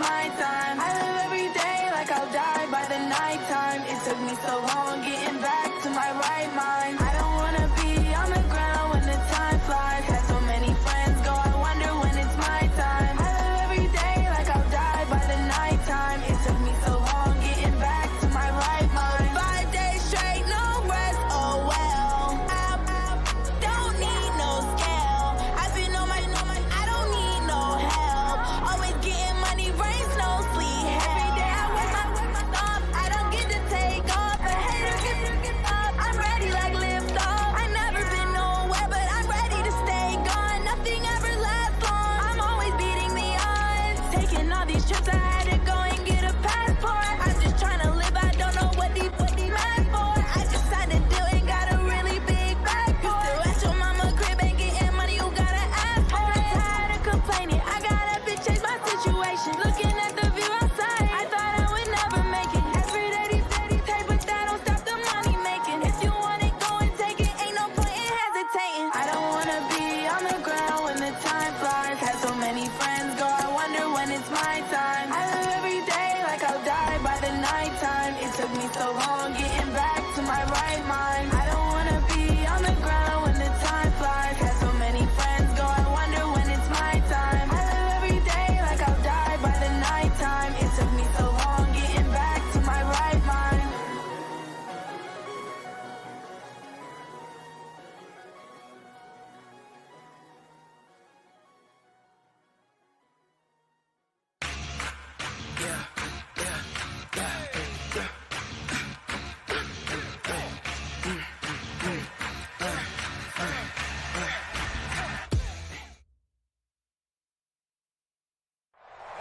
my time. I live every day like I'll die by the nighttime. It took me so long getting back to my right mind. I don't wanna be on the ground when the time flies. Had so many friends go, I wonder when it's my time. I live every day like I'll die by the nighttime. It took me so long getting back to my right mind. 5 days straight, no rest, oh well. I don't need no scale. I've been on my, I don't need no help. Always getting money, rains, no sleep. Every day I work my thumb. I don't get to take off. A hater get up. I'm ready like lift off. I never been nowhere, but I'm ready to stay gone. Nothing ever lasts long. I'm always beating the odds. Taking all these trips, I had to go and get a passport. I'm just trying to live. I don't know what these mad for. I just signed a deal and got a really big bag for it. Still at your mama crib and getting money, you gotta ask for it. I'm tired of complaining. I got up and changed my situation. Looking at the view outside, I thought I would never make it. Every day these take, but that don't stop the money making. If you want it, go and take it. Ain't no point in hesitating. I don't wanna be on the ground when the time flies. Had so many friends go, I wonder when it's my time. I live every day like I'll die by the nighttime. It took me so long getting back to my right mind. I don't wanna be on the ground when the time flies. Had so many friends go, I wonder when it's my time. I live every day like I'll die by the nighttime. It took me so long getting back to my right mind.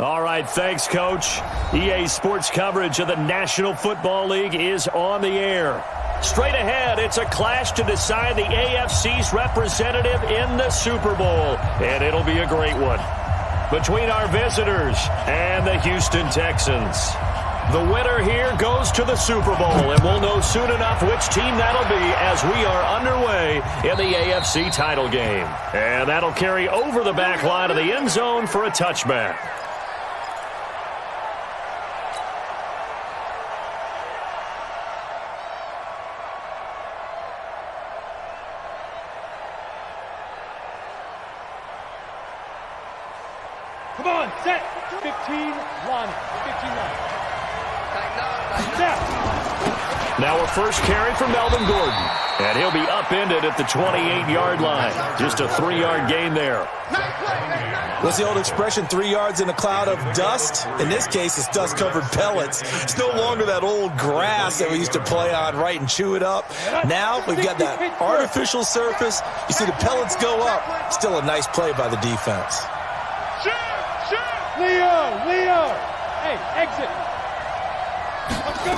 All right, thanks, Coach. EA Sports coverage of the National Football League is on the air. Straight ahead, it's a clash to decide the AFC's representative in the Super Bowl, and it'll be a great one. Between our visitors and the Houston Texans. The winner here goes to the Super Bowl, and we'll know soon enough which team that'll be as we are underway in the AFC title game. And that'll carry over the back line of the end zone for a touchback. Come on, set. 15-1. 15-1. Now a first carry for Melvin Gordon. And he'll be upended at the 28-yard line. Just a 3-yard gain there. What's the old expression, 3 yards in a cloud of dust? In this case, it's dust-covered pellets. It's no longer that old grass that we used to play on, right, and chew it up. Now we've got that artificial surface. You see the pellets go up. Still a nice play by the defense. Leo! Hey, exit! Let's go!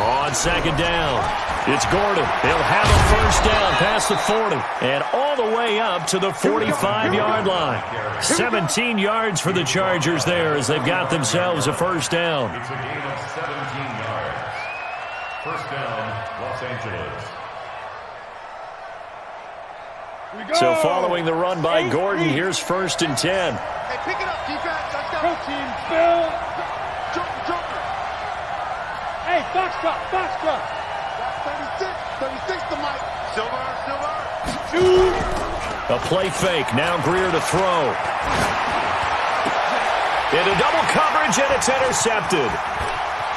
On second down, it's Gordon. He'll have a first down past the 40 and all the way up to the 45-yard line. 17 yards for the Chargers there as they've got themselves a first down. It's a gain of 17 yards. First down, Los Angeles. So following the run by Gordon, here's first and 10. Hey, pick it up, defense. Touchdown. Go team, Bill. Joker. Hey, Foxtrot. 36 to Mike. Silver. A play fake. Now Greer to throw. Into double coverage, and it's intercepted.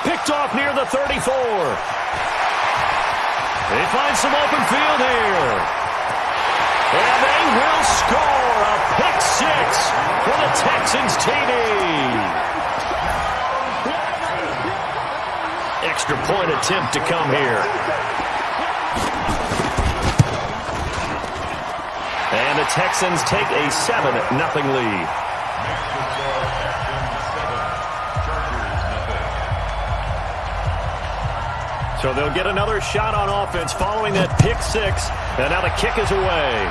Picked off near the 34. They find some open field here. And they will score a pick six for the Texans TD. Extra point attempt to come here. And the Texans take a 7-0 lead. So they'll get another shot on offense following that pick six. And now the kick is away.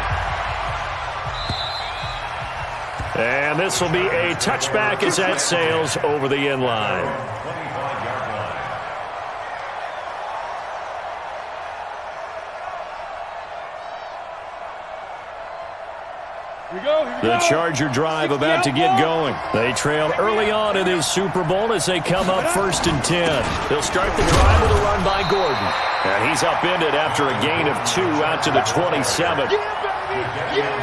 And this will be a touchback as that sails over the end line. 25-yard line. Here we go. The Charger drive about to get going. They trail early on in this Super Bowl as they come up 1st and 10. They'll start the drive with a run by Gordon. And he's upended after a gain of 2 out to the 27.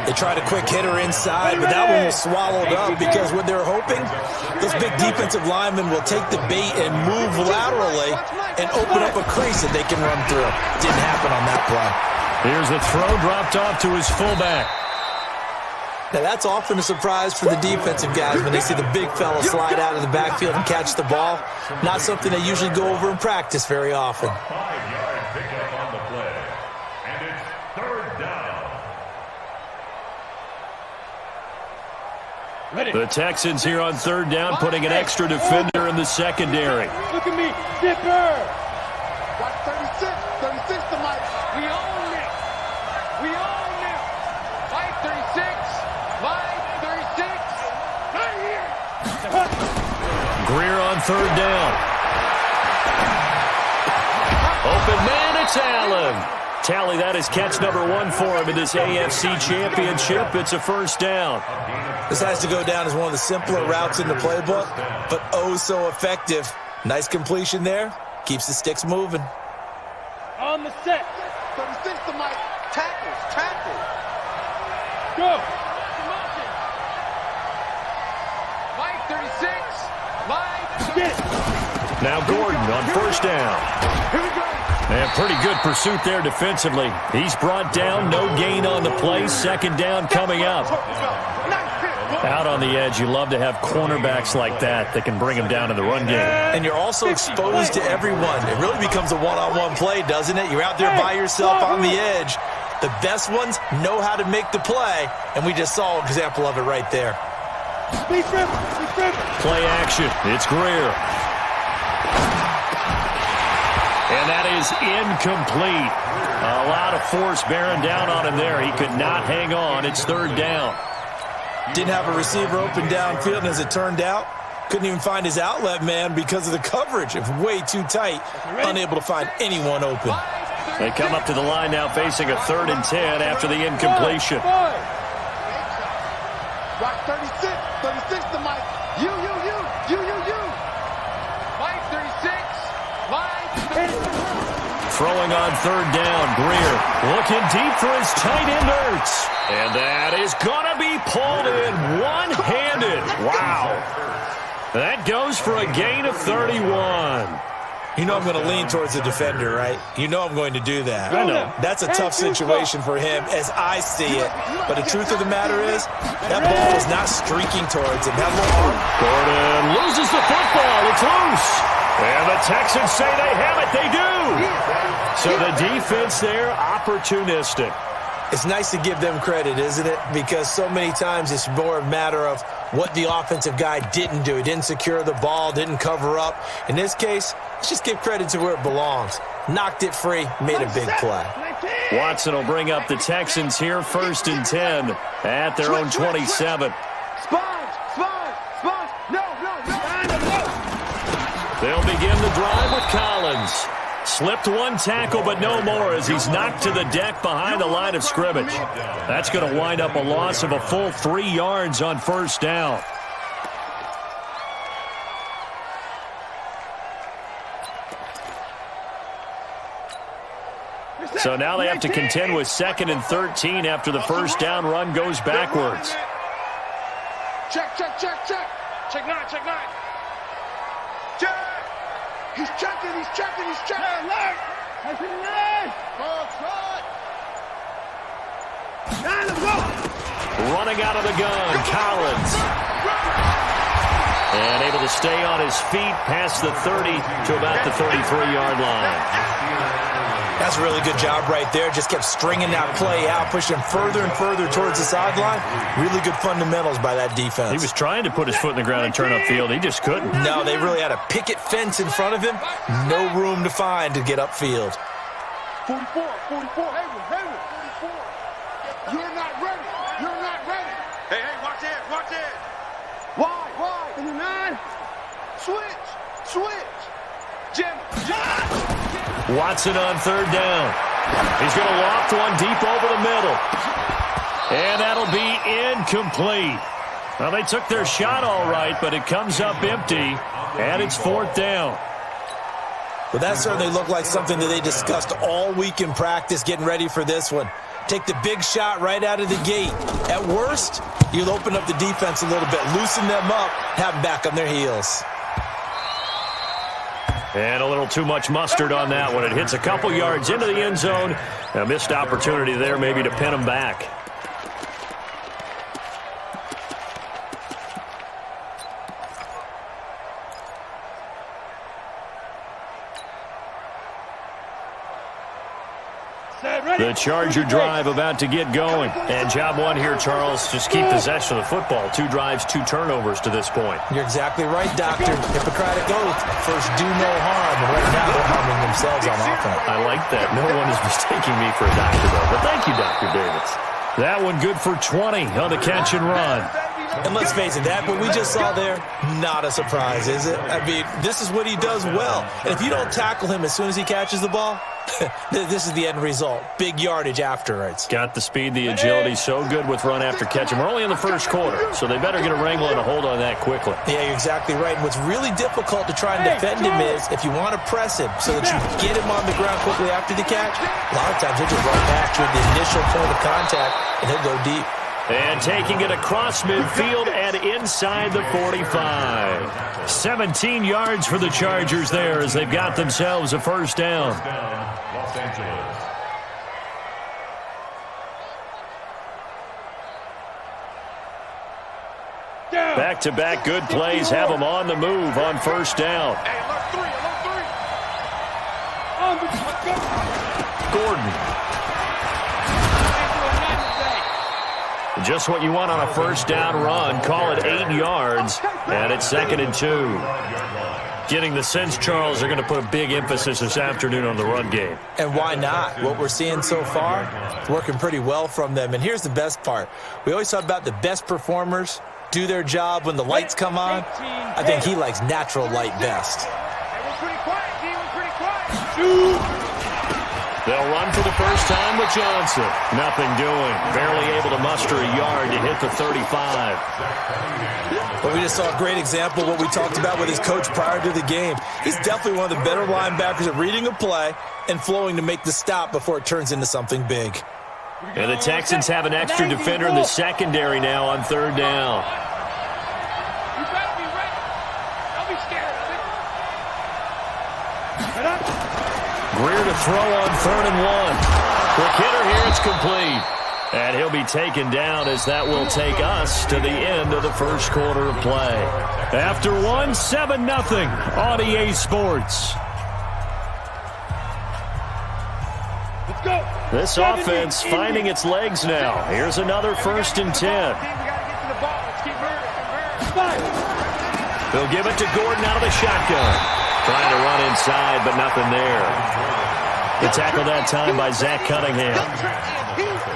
They tried a quick hitter inside, but that one was swallowed up because what they're hoping, those big defensive linemen will take the bait and move laterally and open up a crease that they can run through. Didn't happen on that play. Here's the throw dropped off to his fullback. Now, that's often a surprise for the defensive guys when they see the big fella slide out of the backfield and catch the ball. Not something they usually go over in practice very often. 5-yard pickup on the play. And it's 3rd down. The Texans here on 3rd down, putting an extra defender in the secondary. Look at me, Dipper. Got 36 to Mike. We own it. We own it. Mike 36. Mike 36. Right here. Greer on 3rd down. Open man, it's Allen. Tally, that is catch number 1 for him in this AFC Championship. It's a 1st down. This has to go down as one of the simpler routes in the playbook, but oh so effective. Nice completion there. Keeps the sticks moving. On the set. 36 to Mike. Tackles. Go. Mike 36. Mike. Get it. Now Gordon on 1st down. Here we go. And pretty good pursuit there defensively. He's brought down, no gain on the play. 2nd down coming up. Out on the edge, you love to have cornerbacks like that can bring him down in the run game. And you're also exposed to everyone. It really becomes a one-on-one play, doesn't it? You're out there by yourself on the edge. The best ones know how to make the play, and we just saw an example of it right there. Play action. It's Greer. And that is incomplete. A lot of force bearing down on him there. He could not hang on. It's 3rd down. Didn't have a receiver open downfield, and as it turned out, couldn't even find his outlet man because of the coverage. It was way too tight, unable to find anyone open. They come up to the line now facing a 3rd and 10 after the incompletion. Rock 36 to Mike. You. Mike 36. Mike. Throwing on 3rd down, Greer looking deep for his tight end Ertz. And that is going to be pulled in one-handed. Wow. That goes for a gain of 31. You know I'm going to lean towards the defender, right? You know I'm going to do that. I know. That's a tough situation for him as I see it. But the truth of the matter is, that ball is not streaking towards him. That ball. Gordon loses the football. It's loose. And the Texans say they have it. They do. So the defense there, opportunistic. It's nice to give them credit, isn't it? Because so many times it's more a matter of what the offensive guy didn't do. He didn't secure the ball, didn't cover up. In this case, let's just give credit to where it belongs. Knocked it free, made a big play. Watson will bring up the Texans here, 1st and 10 at their own 27. Sponge. No. They'll begin the drive with Collins. Slipped one tackle, but no more as he's knocked to the deck behind the line of scrimmage. That's going to wind up a loss of a full 3 yards on 1st down. So now they have to contend with 2nd and 13 after the 1st down run goes backwards. Check. Check 9. Check. He's checking. Alert. That's it, 9. Running out of the gun, Collins. And able to stay on his feet past the 30 to about the 33-yard line. That's a really good job right there. Just kept stringing that play out, pushing further and further towards the sideline. Really good fundamentals by that defense. He was trying to put his foot in the ground and turn upfield. He just couldn't. No, they really had a picket fence in front of him. No room to find to get upfield. 44. Hayward. 44. You're not ready. Hey, watch it. Why? 9. Switch. Jim. Watson on 3rd down. He's going to loft one deep over the middle. And that'll be incomplete. Well, they took their shot all right, but it comes up empty, and it's 4th down. Well, that certainly looked like something that they discussed all week in practice getting ready for this one. Take the big shot right out of the gate. At worst, you'll open up the defense a little bit, loosen them up, have them back on their heels. And a little too much mustard on that one. It hits a couple yards into the end zone. A missed opportunity there maybe to pin them back. The Charger drive about to get going. And job one here, Charles, just keep possession of the football. 2 drives, 2 turnovers to this point. You're exactly right, Doctor. Hippocratic oath. First, do no harm. And right now, they're harming themselves on offense. I like that. No one is mistaking me for a doctor, though. But thank you, Dr. Davis. That one good for 20 on the catch and run. And let's face it, that what we just saw there, not a surprise, is it? I mean, this is what he does well. And if you don't tackle him as soon as he catches the ball, this is the end result. Big yardage afterwards. Got the speed, the agility, so good with run after catch. And we're only in the first quarter, so they better get a wrangle and a hold on that quickly. Yeah, you're exactly right. And what's really difficult to try and defend him is if you want to press him so that you get him on the ground quickly after the catch, a lot of times he'll just run past you at the initial point of contact, and he'll go deep. And taking it across midfield and inside the 45. 17 yards for the Chargers there as they've got themselves a first down. Los Angeles. Back-to-back good plays have them on the move on first down. Gordon. Just what you want on a first down run. Call it 8 yards, and it's 2nd and 2. Getting the sense, Charles, they're going to put a big emphasis this afternoon on the run game. And why not? What we're seeing so far, it's working pretty well from them. And here's the best part. We always talk about the best performers do their job when the lights come on. I think he likes natural light best. They'll run for the first time with Johnson. Nothing doing. Barely able to muster a yard to hit the 35. Well, we just saw a great example of what we talked about with his coach prior to the game. He's definitely one of the better linebackers at reading a play and flowing to make the stop before it turns into something big. And the Texans have an extra defender in the secondary now on 3rd down. You better be ready. Don't be scared of it. Greer to throw on 3rd and 1. Quick hitter here, it's complete. And he'll be taken down as that will take us to the end of the first quarter of play. After 1, 7-0 on EA Sports. Let's go. This offense finding its legs now. Here's another 1st and 10. They'll give it to Gordon out of the shotgun. Trying to run inside, but nothing there. The tackle that time by Zach Cunningham.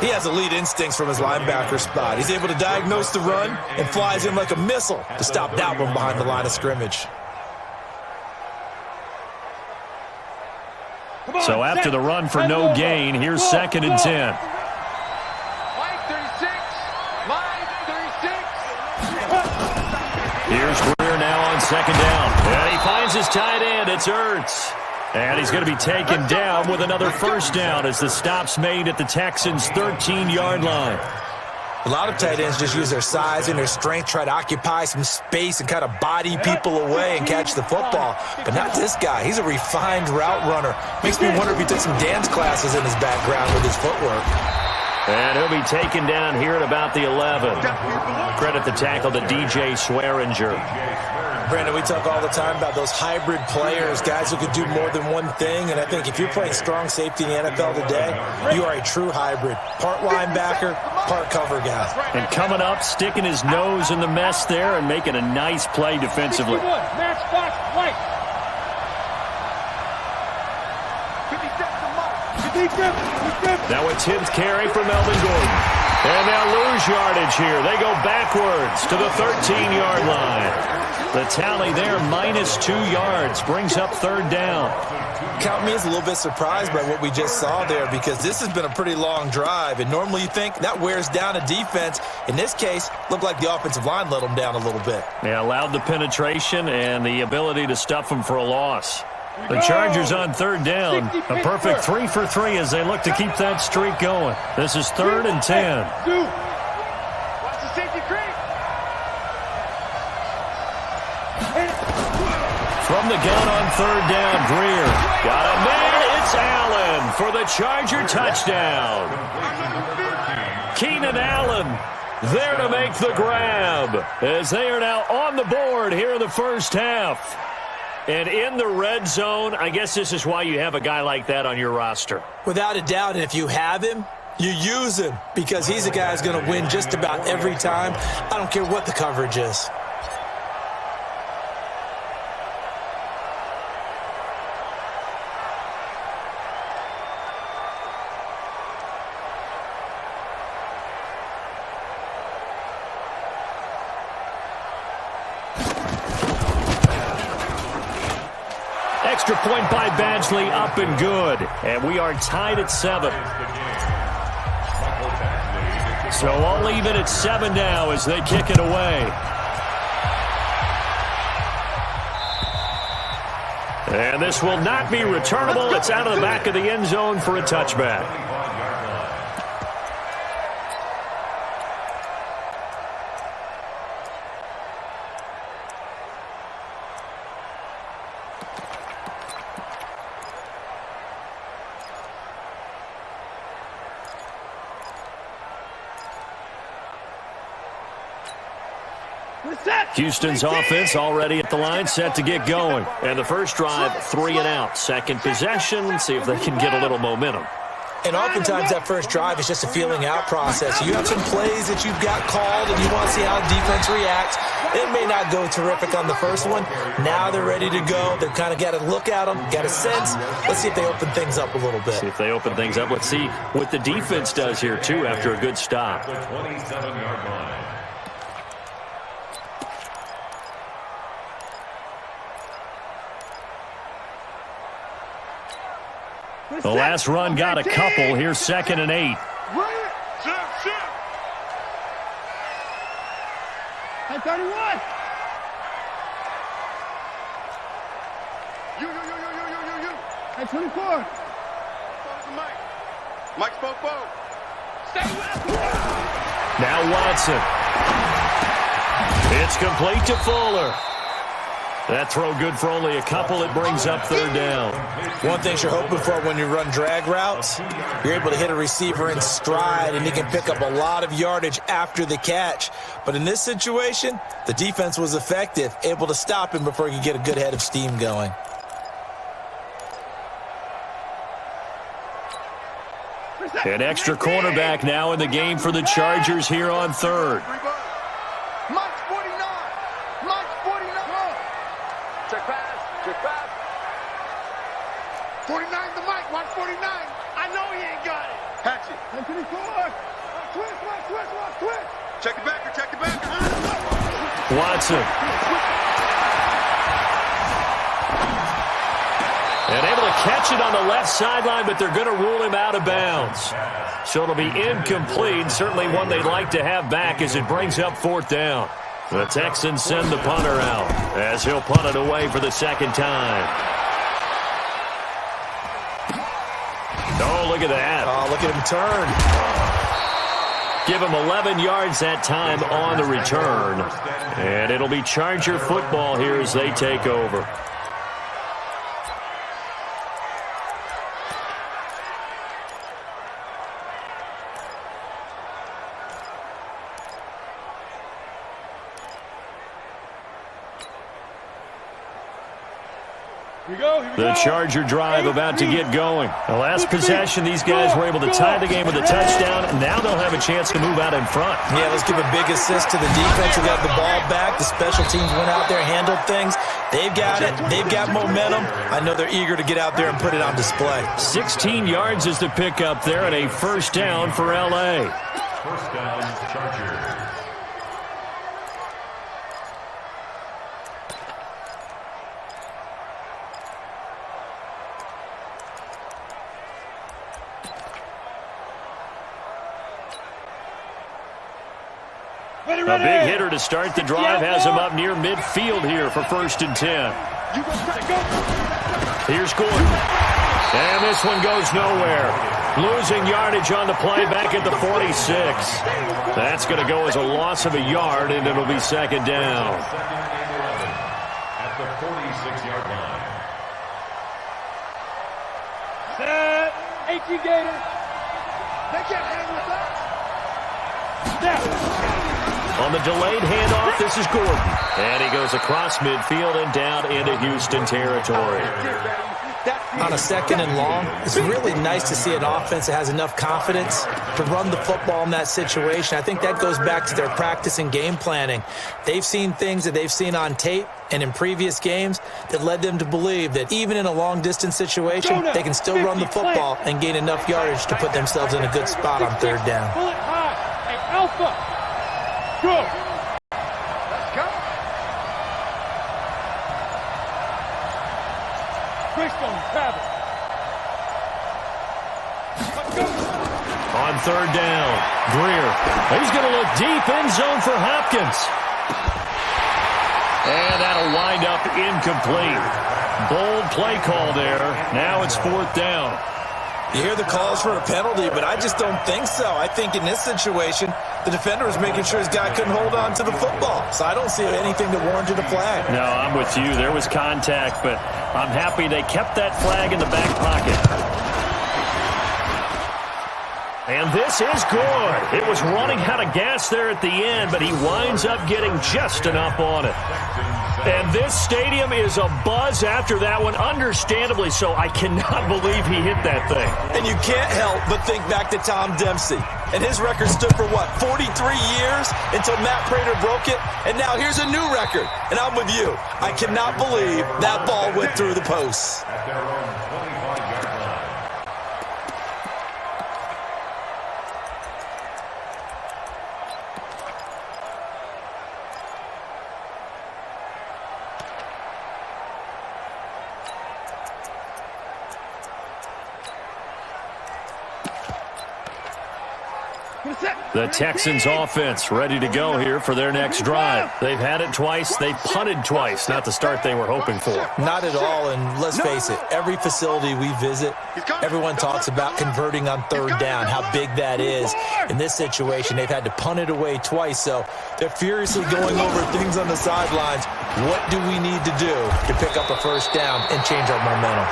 He has elite instincts from his linebacker spot. He's able to diagnose the run and flies in like a missile to stop that one behind the line of scrimmage. So after the run for no gain, here's 2nd and 10. Here's Greer now on 2nd down. And he finds his tight end. It's Ertz. And he's going to be taken down with another first down as the stop's made at the Texans' 13-yard line. A lot of tight ends just use their size and their strength, try to occupy some space and kind of body people away and catch the football. But not this guy. He's a refined route runner. Makes me wonder if he took some dance classes in his background with his footwork. And he'll be taken down here at about the 11. Credit the tackle to DJ Swearinger. Brandon, we talk all the time about those hybrid players, guys who could do more than one thing. And I think if you're playing strong safety in the NFL today, you are a true hybrid. Part linebacker, part cover guy. And coming up, sticking his nose in the mess there and making a nice play defensively. Now a 10th carry for Melvin Gordon. And they'll lose yardage here. They go backwards to the 13-yard line. The tally there, -2 yards, brings up 3rd down. count me as a little bit surprised by what we just saw there, because this has been a pretty long drive, and normally you think that wears down a defense. In this case, looked like the offensive line let them down a little bit. Yeah, allowed the penetration and the ability to stuff them for a loss. The Chargers on third down. A perfect 3 for 3 as they look to keep that streak going. This is 3rd and 10. Watch the safety creep. From the gun on third down, Greer. Got a man. It's Allen for the Charger touchdown. Keenan Allen there to make the grab as they are now on the board here in the first half. And in the red zone, I guess this is why you have a guy like that on your roster. Without a doubt, and if you have him, you use him, because he's a guy who's going to win just about every time. I don't care what the coverage is. Extra point by Badgley, up and good. And we are tied at 7. So all even at 7 now as they kick it away. And this will not be returnable. It's out of the back of the end zone for a touchback. Houston's offense already at the line, set to get going. And the first drive, 3 and out. Second possession, see if they can get a little momentum. And oftentimes that first drive is just a feeling out process. You have some plays that you've got called and you want to see how the defense reacts. It may not go terrific on the first one. Now they're ready to go. They've kind of got to look at them, got a sense. Let's see if they open things up a little bit. See if they open things up. Let's see what the defense does here, too, after a good stop. The 27-yard line. The last run got a couple. Here's 2nd and 8. At 31. You. At 24. Mike Popo. Stay with. Now Watson. It's complete to Fuller. That throw good for only a couple. It brings up 3rd down. One thing you're hoping for when you run drag routes, you're able to hit a receiver in stride, and he can pick up a lot of yardage after the catch. But in this situation, the defense was effective, able to stop him before he could get a good head of steam going. An extra cornerback now in the game for the Chargers here on 3rd. Mike 49. Mike 49. Check pass. 49 to Mike. Watch 49. I know he ain't got it. Hatch it. 24. Twist. Check the backer. Watson. And able to catch it on the left sideline, but they're going to rule him out of bounds. So it'll be incomplete. Certainly one they'd like to have back as it brings up 4th down. The Texans send the punter out as he'll punt it away for the 2nd time. Oh, look at that. Oh, look at him turn. Give him 11 yards that time on the return. And it'll be Charger football here as they take over. The Charger drive about to get going. The last possession, these guys were able to tie the game with a touchdown. Now they'll have a chance to move out in front. Yeah, let's give a big assist to the defense who got the ball back. The special teams went out there, handled things. They've got it. They've got momentum. I know they're eager to get out there and put it on display. 16 yards is the pickup there and a 1st down for L.A. 1st down, Chargers. A big hitter to start the drive has him up near midfield here for 1st and 10. Here's Gordon. And this one goes nowhere. Losing yardage on the play back at the 46. That's going to go as a loss of a yard, and it'll be 2nd down. At the 46-yard line. Set. 18 Gator. They can't handle that. On the delayed handoff, this is Gordon. And he goes across midfield and down into Houston territory. On a 2nd and long, it's really nice to see an offense that has enough confidence to run the football in that situation. I think that goes back to their practice and game planning. They've seen things that they've seen on tape and in previous games that led them to believe that even in a long-distance situation, they can still run the football and gain enough yardage to put themselves in a good spot on 3rd down. Pull it high. Hey, Alpha. Go. Let's go. Christian Travis. On 3rd down, Greer. He's going to look deep end zone for Hopkins. And that'll wind up incomplete. Bold play call there. Now it's 4th down. You hear the calls for a penalty, but I just don't think so. I think in this situation, the defender was making sure his guy couldn't hold on to the football. So I don't see anything that warranted a flag. No, I'm with you. There was contact, but I'm happy they kept that flag in the back pocket. And this is good. It was running out of gas there at the end, but he winds up getting just enough on it. And this stadium is abuzz after that one, understandably so. I cannot believe he hit that thing. And you can't help but think back to Tom Dempsey. And his record stood for, 43 years until Matt Prater broke it. And now here's a new record. And I'm with you. I cannot believe that ball went through the posts. At their own 25-yard line. The Texans offense ready to go here for their next drive. They've had it twice. They punted twice. Not the start they were hoping for. Not at all, and let's face it, every facility we visit, everyone talks about converting on 3rd down, how big that is. In this situation, they've had to punt it away twice, so they're furiously going over things on the sidelines. What do we need to do to pick up a 1st down and change our momentum?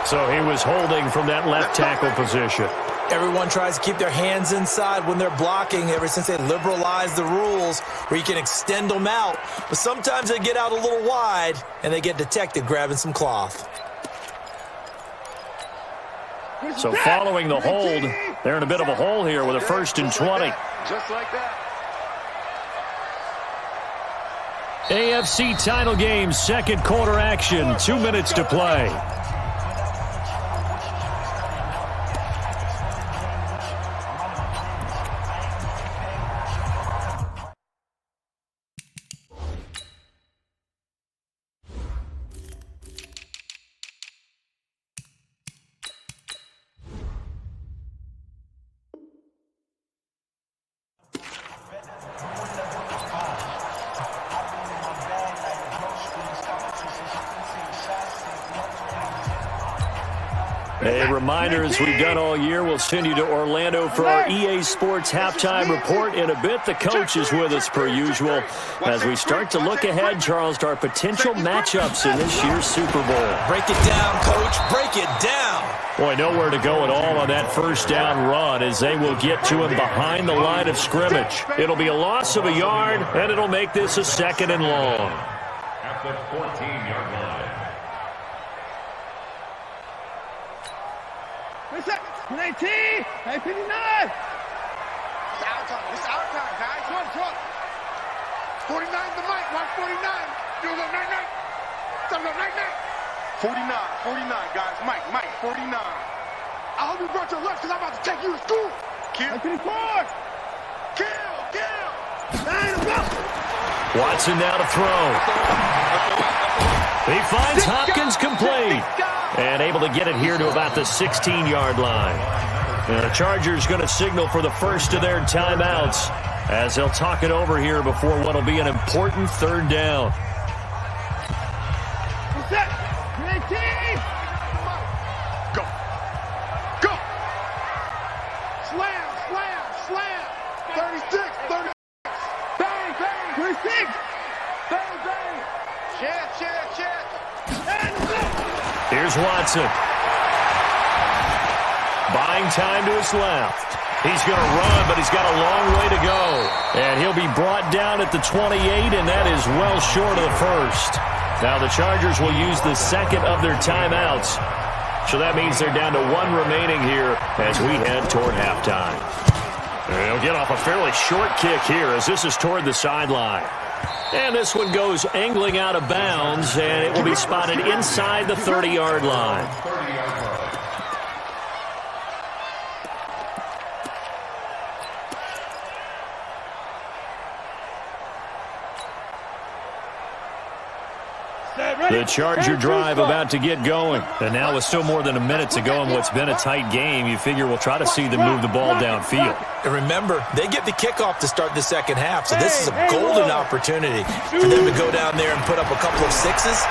So he was holding from that left tackle position. Everyone tries to keep their hands inside when they're blocking ever since they liberalized the rules where you can extend them out. But sometimes they get out a little wide and they get detected grabbing some cloth. So following the hold, they're in a bit of a hole here with a 1st and 20. Just like that. AFC title game, 2nd quarter action, 2 minutes to play. A reminder, as we've done all year, we'll send you to Orlando for our EA Sports halftime report. In a bit, the coach is with us per usual as we start to look ahead, Charles, to our potential matchups in this year's Super Bowl. Break it down, Coach. Break it down. Boy, nowhere to go at all on that 1st down run as they will get to him behind the line of scrimmage. It'll be a loss of a yard, and it'll make this a 2nd and long. At the 14-yard line. What's that? 19, 59. It's our time, guys. Come. 49 the mic. Watch 49. Do a little night. Stop up night. 49, guys. Mike, 49. I hope you brought your lunch because I'm about to take you to school. Kill. 54. Kill. 9 o'clock. Watson now to throw. He finds Hopkins complete. And able to get it here to about the 16-yard line. The Chargers going to signal for the first of their timeouts as they'll talk it over here before what will be an important third down. Go. Go. Slam, slam, slam. 36, 36. Bang, bang. 36. Bang, bang. Chance. Here's Watson. Buying time to his left. He's going to run, but he's got a long way to go. And he'll be brought down at the 28, and that is well short of the first. Now the Chargers will use the second of their timeouts. So that means they're down to one remaining here as we head toward halftime. They'll get off a fairly short kick here as this is toward the sideline. And this one goes angling out of bounds, and it will be spotted inside the 30-yard line. The Charger drive about to get going. And now with still more than a minute to go in what's been a tight game, you figure we'll try to see them move the ball downfield. And remember, they get the kickoff to start the second half, so this is a golden opportunity for them to go down there and put up a couple of sixes.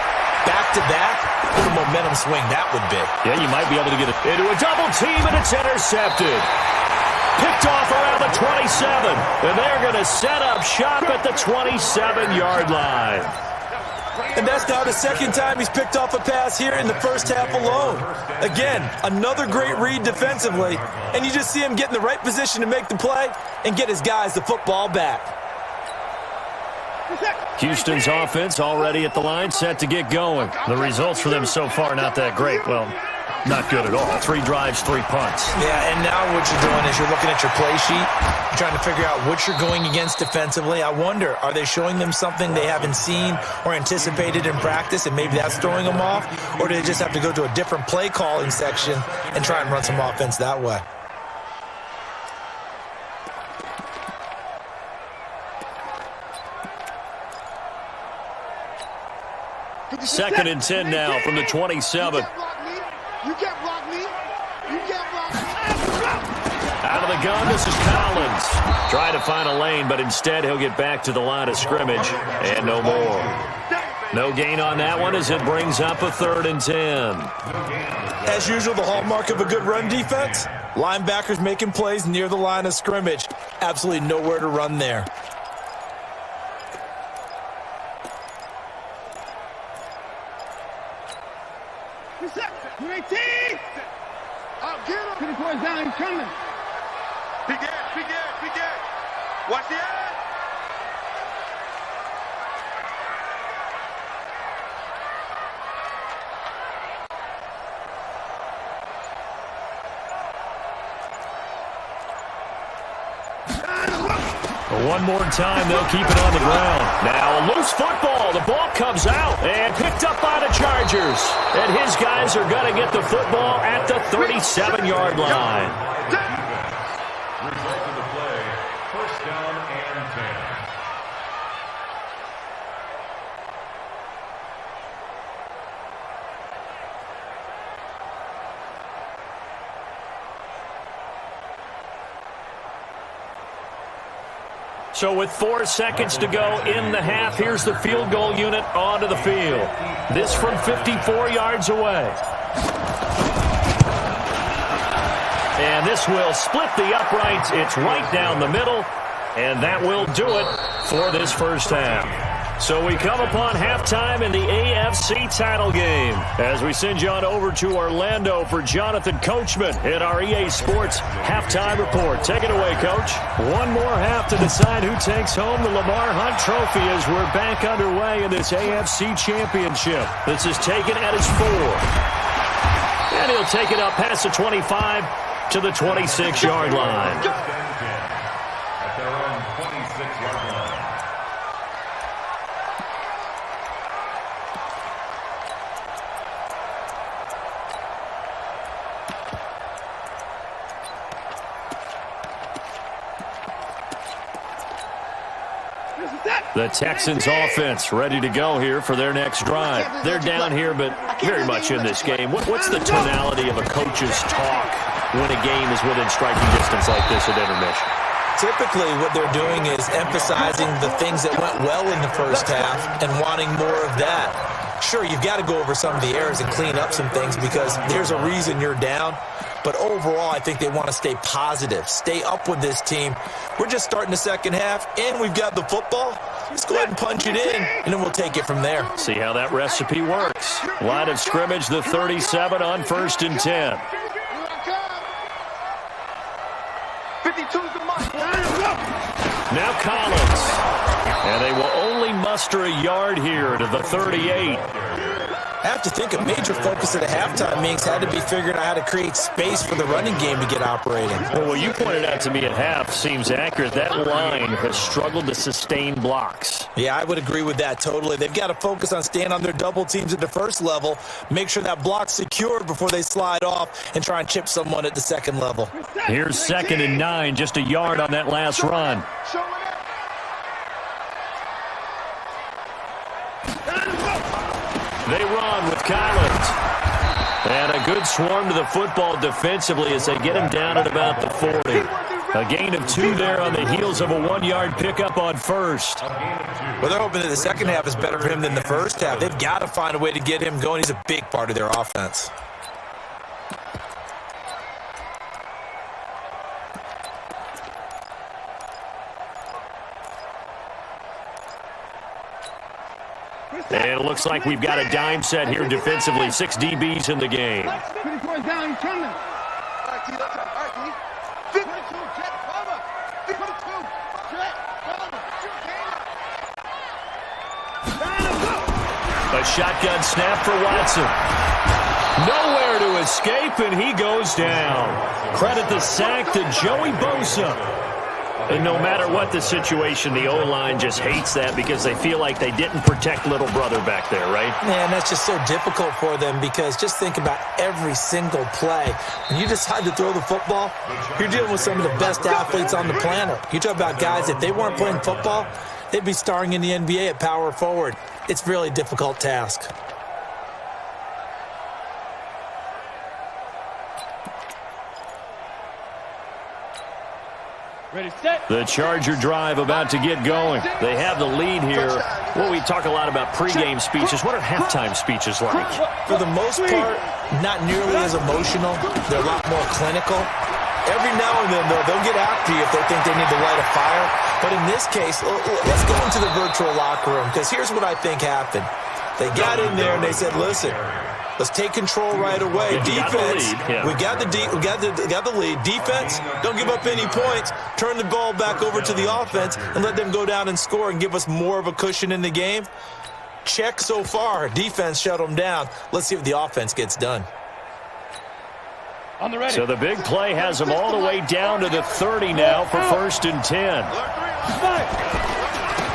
Back-to-back, what a momentum swing that would be. Yeah, you might be able to get it into a double team, and it's intercepted. Picked off around the 27, and they're going to set up shop at the 27-yard line. And that's now the second time he's picked off a pass here in the first half alone. Again, another great read defensively, and you just see him get in the right position to make the play and get his guys the football back. Houston's offense already at the line, set to get going. The results for them so far not that great. Well, not good at all. 3 drives, 3 punts. Yeah, and now what you're doing is you're looking at your play sheet, trying to figure out what you're going against defensively. I wonder, are they showing them something they haven't seen or anticipated in practice, and maybe that's throwing them off? Or do they just have to go to a different play calling section and try and run some offense that way? Second and 10 now from the 27. You can't block me. You can't block me. Out of the gun, this is Collins. Trying to find a lane, but instead he'll get back to the line of scrimmage and no more. No gain on that one as it brings up a 3rd and 10. As usual, the hallmark of a good run defense, linebackers making plays near the line of scrimmage. Absolutely nowhere to run there. I'll get him. Put the boys down. He's coming. Big ass, big ass, big ass. Watch the ass. One more time, they'll keep it on the ground. Now, a loose football. The ball comes out and picked up by the Chargers. And his guys are going to get the football at the 37-yard line. Result of the play, first down and 10. So with 4 seconds to go in the half, here's the field goal unit onto the field. This from 54 yards away. And this will split the uprights. It's right down the middle. And that will do it for this first half. So we come upon halftime in the AFC title game as we send you on over to Orlando for Jonathan Coachman in our EA Sports halftime report. Take it away, Coach. One more half to decide who takes home the Lamar Hunt Trophy as we're back underway in this AFC Championship. This is taken at his 4. And he'll take it up past the 25 to the 26-yard line. At their own 26-yard line. The Texans offense ready to go here for their next drive. They're down here, but very much in this game. What's the tonality of a coach's talk when a game is within striking distance like this at intermission? Typically, what they're doing is emphasizing the things that went well in the first half and wanting more of that. Sure, you've got to go over some of the errors and clean up some things because there's a reason you're down. But overall, I think they want to stay positive, stay up with this team. We're just starting the second half, and we've got the football. Let's go ahead and punch it in, and then we'll take it from there. See how that recipe works. Line of scrimmage, the 37 on 1st and 10. 52's the mark. Now Collins. And they will only muster a yard here to the 38. I have to think a major focus at the halftime means had to be figuring out how to create space for the running game to get operating. Well, what you pointed out to me at half seems accurate. That line has struggled to sustain blocks. Yeah, I would agree with that totally. They've got to focus on staying on their double teams at the first level, make sure that block's secured before they slide off and try and chip someone at the second level. Here's 2nd and 9, just a yard on that last run. They run with Collins. And a good swarm to the football defensively as they get him down at about the 40. A gain of 2 there on the heels of a 1-yard pickup on first. Well, they're hoping that the second half is better for him than the first half. They've got to find a way to get him going. He's a big part of their offense. And it looks like we've got a dime set here defensively. 6 DBs in the game. A shotgun snap for Watson. Nowhere to escape, and he goes down. Credit the sack to Joey Bosa. And no matter what the situation, the O-line just hates that because they feel like they didn't protect little brother back there, right? Man, that's just so difficult for them because just think about every single play. When you decide to throw the football, you're dealing with some of the best athletes on the planet. You talk about guys, if they weren't playing football, they'd be starring in the NBA at power forward. It's a really difficult task. Ready, set. The Charger drive about to get going. They have the lead here. Well, we talk a lot about pregame speeches. What are halftime speeches like? For the most part, not nearly as emotional. They're a lot more clinical. Every now and then, though, they'll get after you if they think they need to light a fire. But in this case, let's go into the virtual locker room because here's what I think happened. They got in there and they said, listen, let's take control right away. Defense, we got the lead. Defense, don't give up any points. Turn the ball back over to the offense and let them go down and score and give us more of a cushion in the game. Check so far. Defense shut them down. Let's see if the offense gets done. On the ready. So the big play has them all the way down to the 30 now for 1st and 10.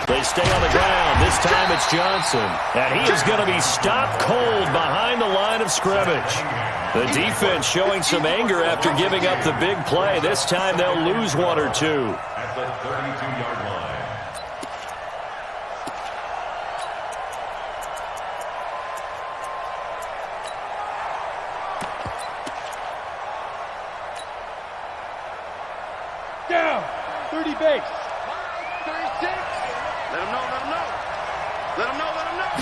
They stay on the ground. This time it's Johnson. And he is going to be stopped cold behind the line of scrimmage. The defense showing some anger after giving up the big play. This time they'll lose 1 or 2. At the 32-yard line. Down. 30 base. 36. Let him know, let him know. Let him know, let him know.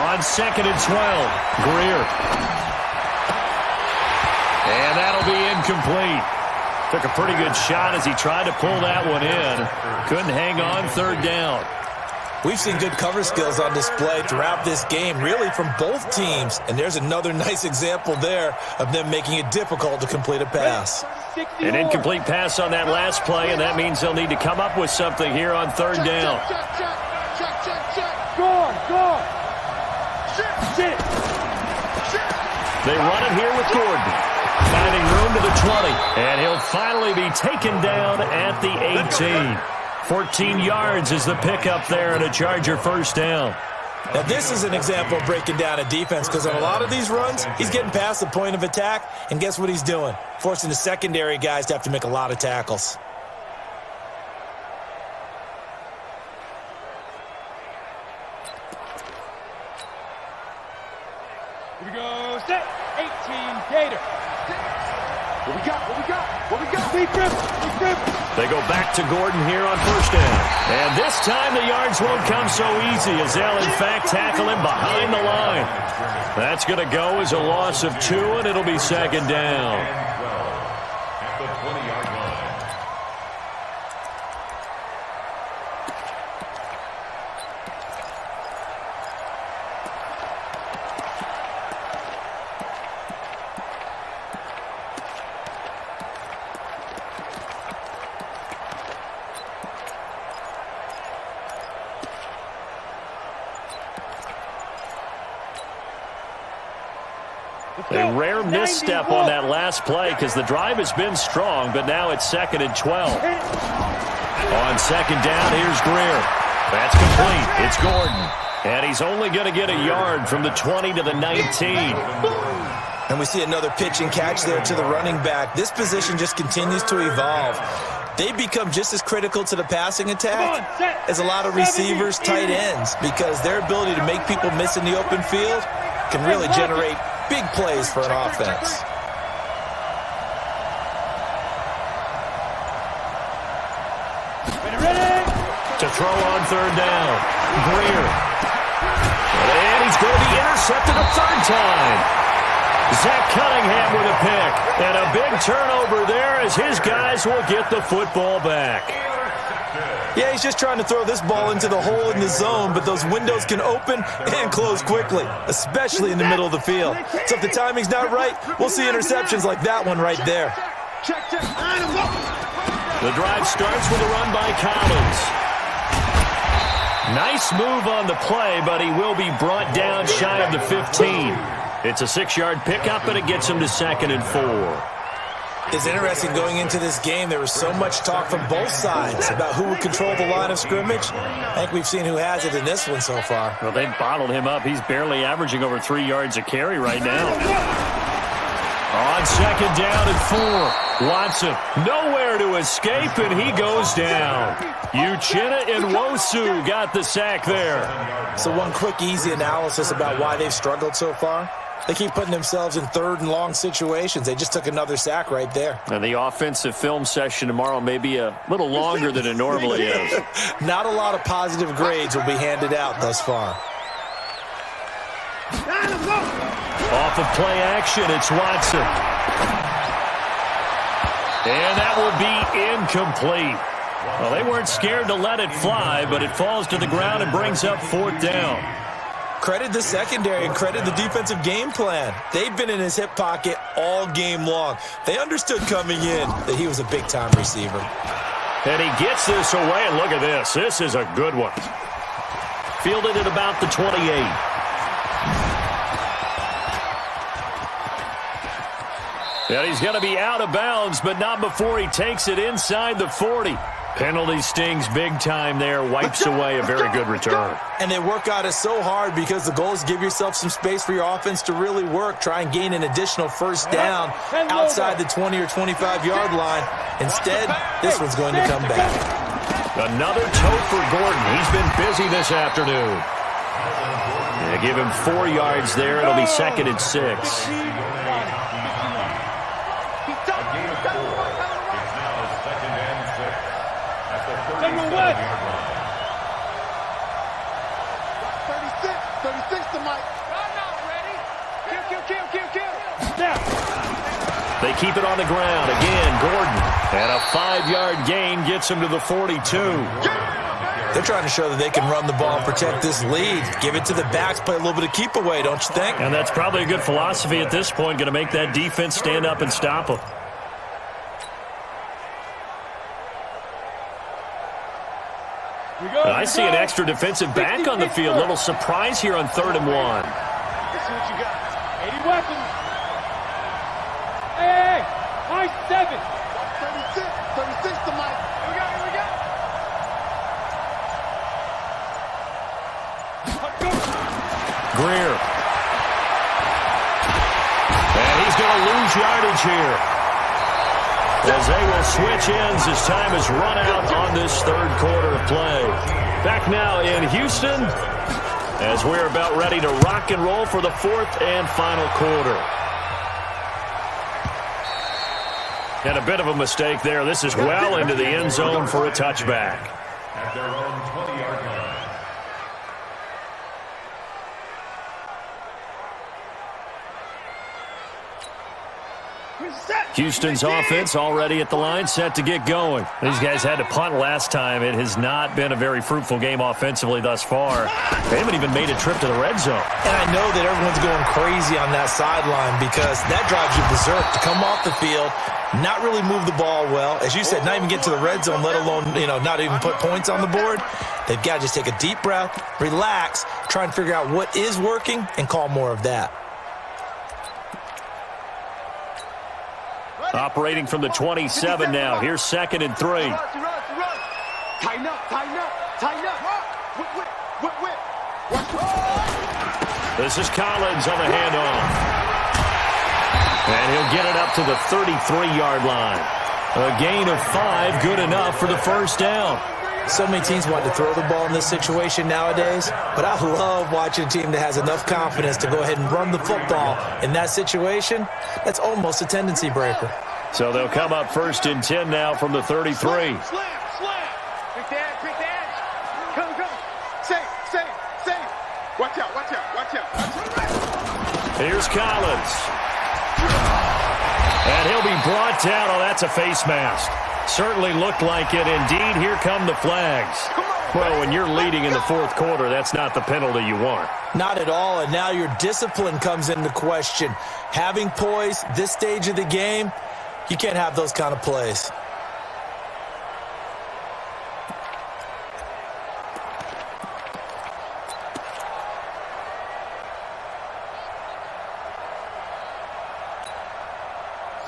On 2nd and 12, Greer. And that'll be incomplete. Took a pretty good shot as he tried to pull that one in. Couldn't hang on 3rd down. We've seen good cover skills on display throughout this game, really from both teams. And there's another nice example there of them making it difficult to complete a pass. An incomplete pass on that last play, and that means they'll need to come up with something here on 3rd down. Go on, go on. Sit. They run it here with Gordon. Finding room to the 20, and he'll finally be taken down at the 18. 14 yards is the pickup there and a Charger 1st down. Now, this is an example of breaking down a defense because on a lot of these runs, he's getting past the point of attack, and guess what he's doing? Forcing the secondary guys to have to make a lot of tackles. Here we go, set. 18, Gator. What we got? What we got? What we got? Big grip. Big grip. They go back to Gordon here on first down. And this time the yards won't come so easy as they'll, in fact, tackle him behind the line. That's going to go as a loss of 2, and it'll be second down. At the 20-yard line. A rare misstep on that last play because the drive has been strong, but now it's 2nd and 12. On second down, here's Greer. That's complete. It's Gordon. And he's only going to get a yard from the 20 to the 19. And we see another pitch and catch there to the running back. This position just continues to evolve. They become just as critical to the passing attack as a lot of receivers, tight ends, because their ability to make people miss in the open field can really generate big plays for an offense. To throw on third down, Greer. And he's going to be intercepted a third time. Zach Cunningham with a pick. And a big turnover there as his guys will get the football back. Yeah, he's just trying to throw this ball into the hole in the zone, but those windows can open and close quickly, especially in the middle of the field. So if the timing's not right, we'll see interceptions like that one right there. The drive starts with a run by Collins. Nice move on the play, but he will be brought down shy of the 15. It's a 6-yard pickup, and it gets him to 2nd and 4. It's interesting going into this game. There was so much talk from both sides about who would control the line of scrimmage. I think we've seen who has it in this one so far. Well, they've bottled him up. He's barely averaging over 3 yards a carry right now. On second down and 4, Watson nowhere to escape, and he goes down. Uchenna and Nwosu got the sack there. So one quick, easy analysis about why they've struggled so far. They keep putting themselves in 3rd and long situations. They just took another sack right there. And the offensive film session tomorrow may be a little longer than it normally is. Not a lot of positive grades will be handed out thus far. Off of play action, it's Watson. And that will be incomplete. Well, they weren't scared to let it fly, but it falls to the ground and brings up 4th down. Credit the secondary and credit the defensive game plan. They've been in his hip pocket all game long. They understood coming in that he was a big-time receiver. And he gets this away, and look at this. This is a good one. Fielded at about the 28. And he's going to be out of bounds, but not before he takes it inside the 40. Penalty stings big time there, wipes away a very good return. And they work out it so hard because the goal is give yourself some space for your offense to really work. Try and gain an additional first down outside the 20 or 25-yard line. Instead, this one's going to come back. Another tote for Gordon. He's been busy this afternoon. They give him 4 yards there. It'll be 2nd and 6. They keep it on the ground. Again, Gordon. And a 5-yard gain gets him to the 42. They're trying to show that they can run the ball and protect this lead. Give it to the backs, play a little bit of keep away, don't you think? And that's probably a good philosophy at this point. Going to make that defense stand up and stop them. I see an extra defensive back on the field. Little surprise here on 3rd and 1. Let's see what you got. 80 weapons. Hey, nice 7. 36 to Mike. Here we go. Greer. And he's going to lose yardage here, as they will switch ends as time is run out on this 3rd quarter of play. Back now in Houston as we're about ready to rock and roll for the 4th and final quarter. And a bit of a mistake there. This is well into the end zone for a touchback. At their own 20-yard line. Houston's offense already at the line, set to get going. These guys had to punt last time. It has not been a very fruitful game offensively thus far. They haven't even made a trip to the red zone. And I know that everyone's going crazy on that sideline because that drives you berserk to come off the field, not really move the ball well. As you said, not even get to the red zone, let alone, not even put points on the board. They've got to just take a deep breath, relax, try and figure out what is working, and call more of that. Operating from the 27 now. Here's 2nd and 3. Tighten up, tighten up, tighten up. Whip. This is Collins on the handoff. And he'll get it up to the 33-yard line. A gain of 5, good enough for the first down. So many teams want to throw the ball in this situation nowadays, but I love watching a team that has enough confidence to go ahead and run the football. In that situation, that's almost a tendency breaker. So they'll come up 1st and 10 now from the 33. Slam. Quick edge. Come. Save. Watch out. Here's Collins. And he'll be brought down. Oh, that's a face mask. Certainly looked like it. Indeed, here come the flags. Well, when you're leading in the 4th quarter, that's not the penalty you want. Not at all, and now your discipline comes into question. Having poise this stage of the game, you can't have those kind of plays.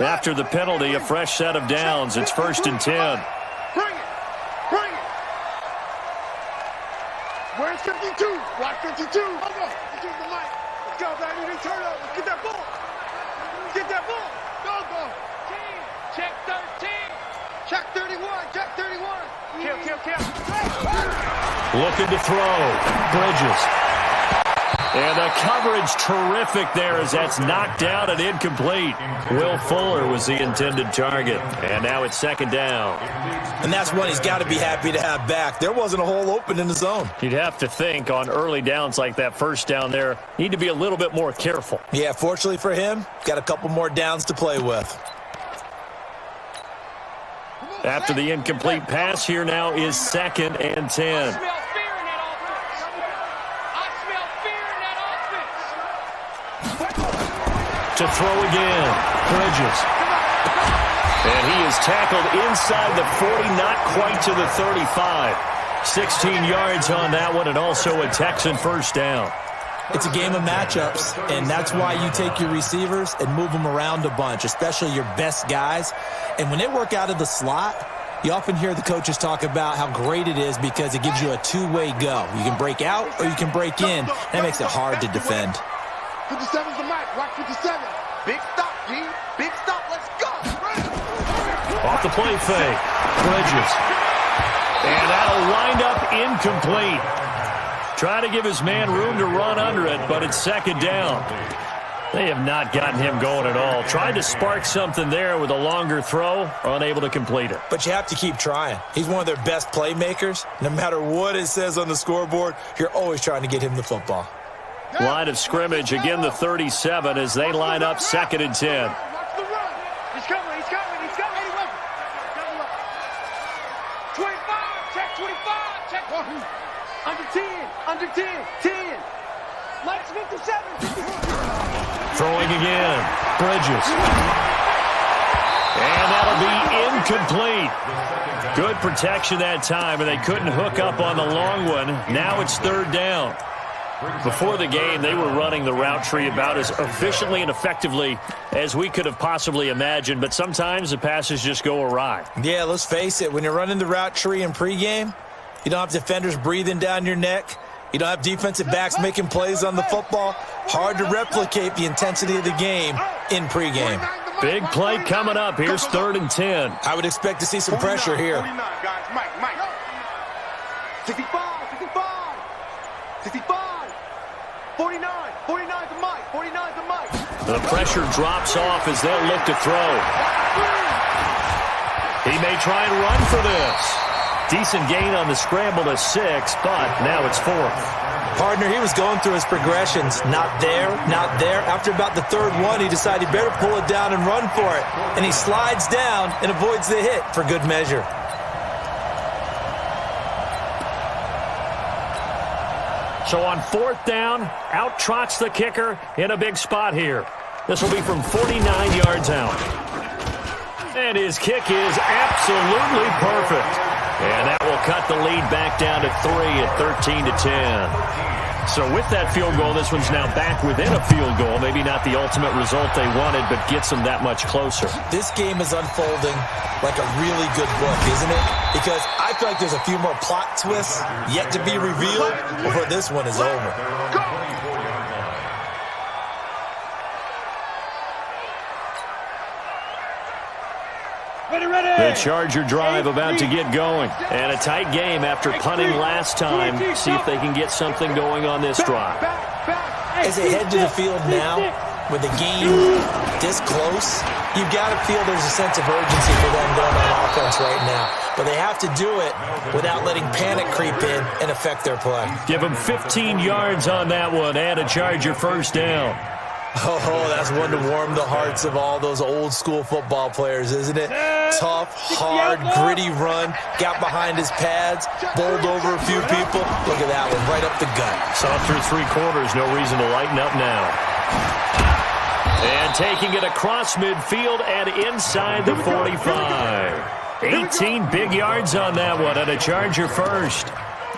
After the penalty, a fresh set of downs. It's 1st and 10. Bring it. Where's 52? Watch 52. Come on. Let's use the mic. Let's go, baby. Turn up. Let's get that ball. Go. Check 13. Check 31. Kill. Looking to throw. Bridges. And the coverage terrific there as that's knocked down and incomplete. Will Fuller was the intended target. And now it's 2nd down. And that's one he's got to be happy to have back. There wasn't a hole open in the zone. You'd have to think on early downs like that first down there, need to be a little bit more careful. Yeah, fortunately for him, got a couple more downs to play with. After the incomplete pass, here now is 2nd and 10. To throw again. Bridges. And he is tackled inside the 40, not quite to the 35. 16 yards on that one, and also a Texan first down. It's a game of matchups, and that's why you take your receivers and move them around a bunch, especially your best guys. And when they work out of the slot, you often hear the coaches talk about how great it is because it gives you a two-way go. You can break out or you can break in. That makes it hard to defend. 57's the mic. Watch 57. Big stop, G. Big stop. Let's go. Off the play fake. Bridges. And that'll wind up incomplete. Trying to give his man room to run under it, but it's 2nd down. They have not gotten him going at all. Tried to spark something there with a longer throw, unable to complete it. But you have to keep trying. He's one of their best playmakers. No matter what it says on the scoreboard, you're always trying to get him the football. Line of scrimmage, again the 37 as they line up 2nd and 10. Watch the run. He's coming. 25. Check 25. Check 1. Under 10. Let's 57. Throwing again. Bridges. And that'll be incomplete. Good protection that time, and they couldn't hook up on the long one. Now it's 3rd down. Before the game, they were running the route tree about as efficiently and effectively as we could have possibly imagined, but sometimes the passes just go awry. Yeah, let's face it. When you're running the route tree in pregame, you don't have defenders breathing down your neck. You don't have defensive backs making plays on the football. Hard to replicate the intensity of the game in pregame. Big play coming up. Here's 3rd and 10. I would expect to see some pressure here. 49, guys. Mike. 65. 49 to Mike. The pressure drops off as they'll look to throw. He may try and run for this. Decent gain on the scramble to 6, but now it's 4th. Partner, he was going through his progressions. Not there, not there. After about the third one, he decided he better pull it down and run for it. And he slides down and avoids the hit for good measure. So on 4th down, out trots the kicker in a big spot here. This will be from 49 yards out. And his kick is absolutely perfect. And that will cut the lead back down to 3 at 13-10. So with that field goal, this one's now back within a field goal. Maybe not the ultimate result they wanted, but gets them that much closer. This game is unfolding like a really good book, isn't it? Because I feel like there's a few more plot twists yet to be revealed before this one is over. The Charger drive about to get going. And a tight game after punting last time. See if they can get something going on this drive. As they head to the field now, with the game this close, you've got to feel there's a sense of urgency for them going on offense right now. But they have to do it without letting panic creep in and affect their play. Give them 15 yards on that one and a Charger first down. Oh, that's one to warm the hearts of all those old school football players, isn't it? Tough, hard, gritty run, got behind his pads, bowled over a few people. Look at that one, right up the gut. Saw through 3 quarters, no reason to lighten up now. And taking it across midfield and inside the 45. 18 big yards on that one and a Charger first.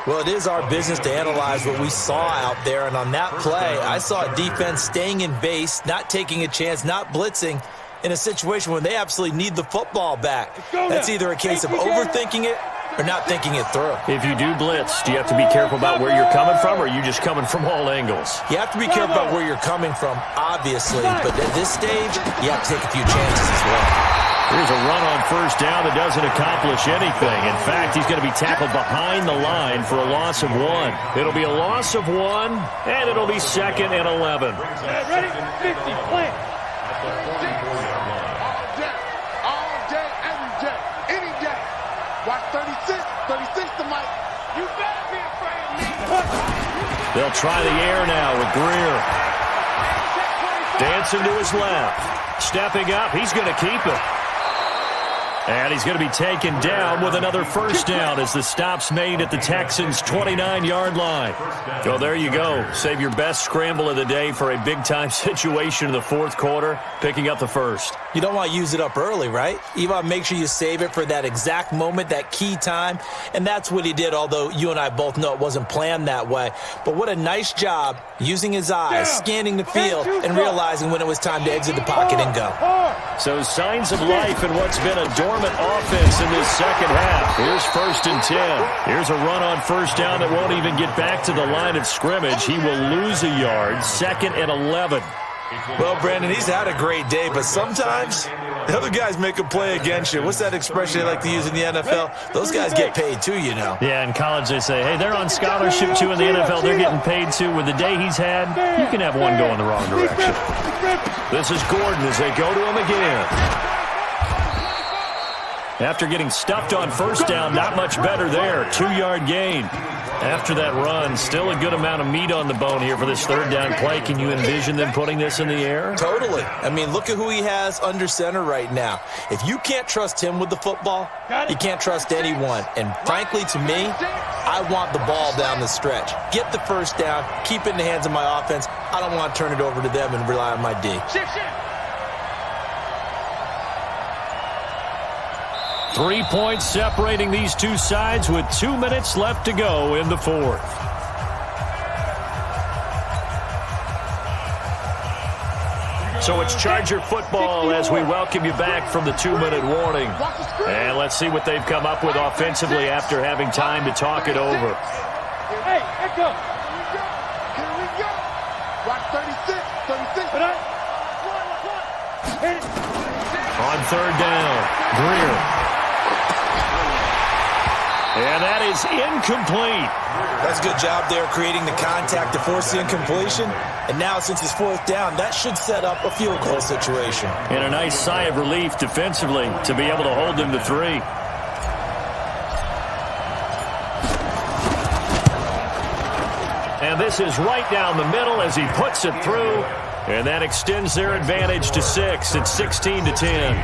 Well, it is our business to analyze what we saw out there, and on that play, I saw a defense staying in base, not taking a chance, not blitzing, in a situation where they absolutely need the football back. That's either a case of overthinking it or not thinking it through. If you do blitz, do you have to be careful about where you're coming from, or are you just coming from all angles? You have to be careful about where you're coming from, obviously, but at this stage, you have to take a few chances as well. Here's a run on first down that doesn't accomplish anything. In fact, he's going to be tackled behind the line for a loss of 1. It'll be a loss of 1, and it'll be 2nd and 11. Ready? 50, plant. All day, every day, any day. Watch 36 to Mike. You better be afraid of me. They'll try the air now with Greer. Dancing to his left. Stepping up, he's going to keep it. And he's going to be taken down with another first down as the stop's made at the Texans' 29-yard line. Well, there you go. Save your best scramble of the day for a big-time situation in the 4th quarter, picking up the first. You don't want to use it up early, right? You want to make sure you save it for that exact moment, that key time. And that's what he did, although you and I both know it wasn't planned that way. But what a nice job using his eyes, scanning the field, and realizing when it was time to exit the pocket and go. So signs of life in what's been a dormant offense in this second half. Here's 1st and 10. Here's a run on first down that won't even get back to the line of scrimmage. He will lose a yard. 2nd and 11. Well, Brandon, he's had a great day, but sometimes the other guys make a play against you. What's that expression they like to use in the NFL? Those guys get paid too, you know. Yeah, in college they say, hey, they're on scholarship too. In the NFL, they're getting paid too. With the day he's had, you can have one go in the wrong direction. This is Gordon as they go to him again. After getting stuffed on first down, not much better there. 2-yard gain. After that run, still a good amount of meat on the bone here for this 3rd down play. Can you envision them putting this in the air? Totally. I mean, look at who he has under center right now. If you can't trust him with the football, you can't trust anyone. And frankly, to me, I want the ball down the stretch. Get the first down, keep it in the hands of my offense. I don't want to turn it over to them and rely on my D. 3 points separating these two sides with 2 minutes left to go in the 4th. So it's Charger football as we welcome you back from the 2-minute warning. And let's see what they've come up with offensively after having time to talk it over. Hey, echo. Here we go. Watch 36. On 3rd down, Greer. And that is incomplete. That's a good job there creating the contact to force the incompletion. And now since it's fourth down, that should set up a field goal situation. And a nice sigh of relief defensively to be able to hold them to 3. And this is right down the middle as he puts it through. And that extends their advantage to 6. It's 16-10.